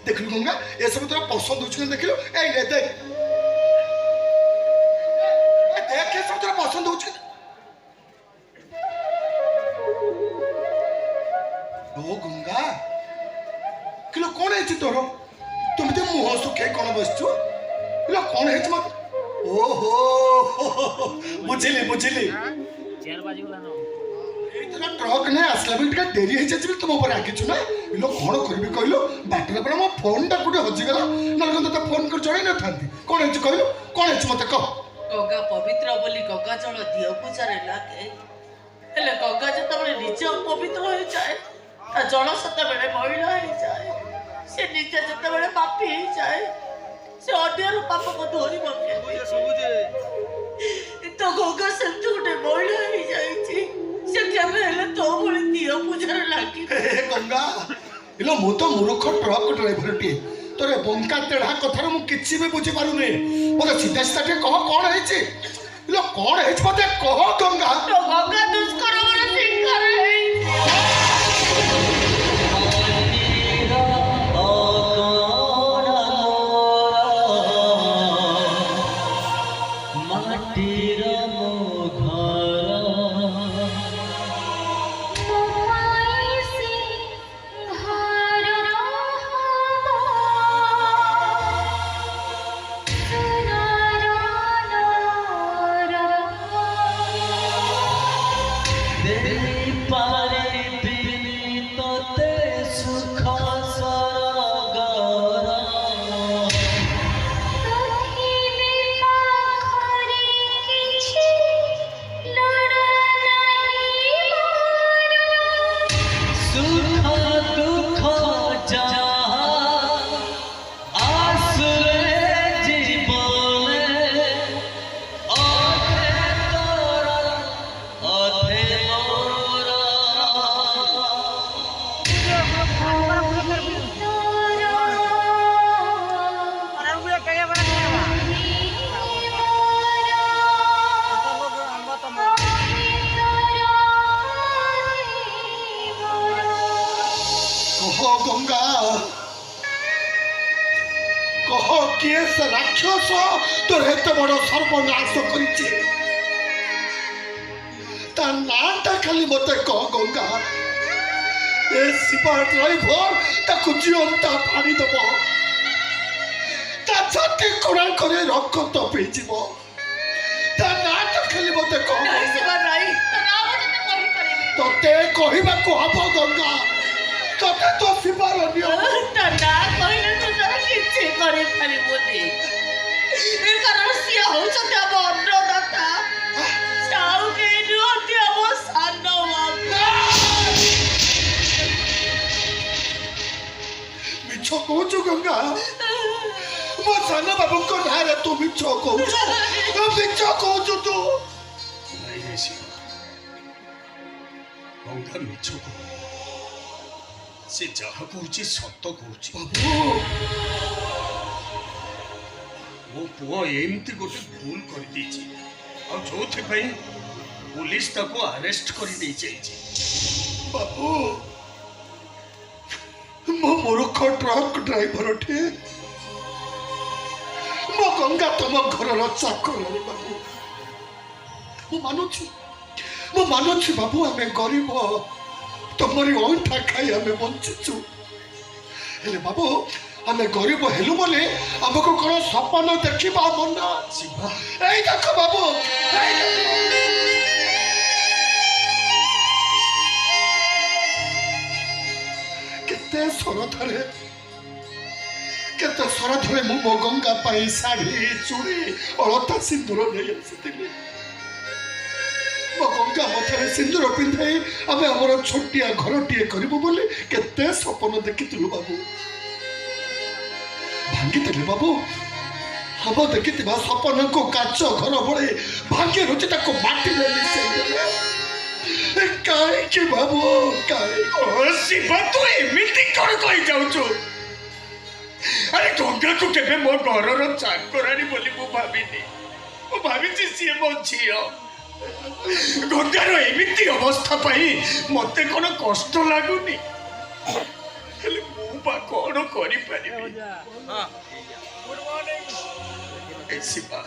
देखलु गंगा ये सब तोरा पसंद होछ देखलु ए ले देख देख ये सब तोरा पसंद होछ ओ गंगा किलो कौन है तोर तुम तो मुह सुखे कौन बसचु किलो कौन है मत ओहो बुझिली बुझिली चेयर बाजी वाला ना इतना ट्रक ने आसला भी टिका देरी हे जाछि तुम ऊपर आकिछु ना इलो कोन करबी कहलो बाटरे पर मो फोन टा कुटे हजि गेला नल तो फोन कर जणै न थांती कोन है कहलो कोन है मते कह गंगा पवित्र बोली गंगा जल दियो पूजारे लागे हेले गंगा जत बळे निज पवित्र हो जाए ता जल सत बळे महिला हो जाए से निज जत बळे पापी हो जाए से अन्यर पाप को धोरी बके तो गंगा संत गुटे महिला हो जाई से केबे हेले तो बोली दियो पूजारे लागे गंगा इलो मो तो मूर्ख ट्रक ड्राइवर टी तोरे बंका तेढ़ा कथार मु किछि भी बुझी पारु नै मोते सीधा सीधा के कह कोन हेछि इलो कोन हेछि मते कह गंगा तो गंगा दुष्कर्म रे शिकार है गंगा कह किए से राक्षस तोर हेते बड़ सर्वनाश करिछि ता नाटा खाली मते कह गंगा ए सिपा ड्राइवर ताकु जीवंता पानी दबो ता छाती कोड़ा करे रक्त पे जीवो ता नाटा खाली मते कह नहीं सिपा नहीं तो नाम जते कहि परिबे तते कहिबा को हबो गंगा तते तो सिपार नियम तना कहले तो जरा किछि करि परिबोनी ए कारण सिया हो छते अब अन्नदाता चाउ के रोटी अब सानो मिछ कहूचु गंगा मो सान बाबू को नारे तू मिछ कहूचु तू नहीं रे शिवा गंगा मिछ कहू से जहा कहूची सत कहूची बाबू मो पुआ एमती गोटे भूल कर दीची और जोथे भाई पुलिस ताको अरेस्ट कर दी जाइए बाबू मो मूर्ख ट्रक ड्राइवर टे मो गंगा तुम घर चाकर बाबू मु मानुची बाबू आम गरीब तुमरी अंठा खाई आम बंचुचु हेले बाबू आम गरीब हेलु बोले आमको कौन सपन देखा मन शिवा এই দেখো বাবু কেতে সরধরে মু মো গঙ্গা পাই শাড়ি চুড়ি অলতা সিন্দুর নেই আসিଥିଲି মো গঙ্গা মথারে সিন্দুর পিন্ধাই আমি আমার ছোটিয়া ঘরটিয়ে করিবু বলে কেতে স্বপ্ন দেখিଥିଲୁ বাবু ভাঙ্গিদেলে বাবু हम देखी सपन को काच घर भले भाग्य रुचि माटी कहीं बाबू शिवा तू एमती कौन कही जाऊचु अरे गंगा को केबे मो घर चाकरानी बोली मु भाभी सी मो झील गंगार एमती अवस्था पाई मते कौन कष्ट लगुनि मु କ'ଣ କରିପାରିବି ଗୁଡ୍ ମର୍ଣ୍ଣିଂ ଏ ଶିବା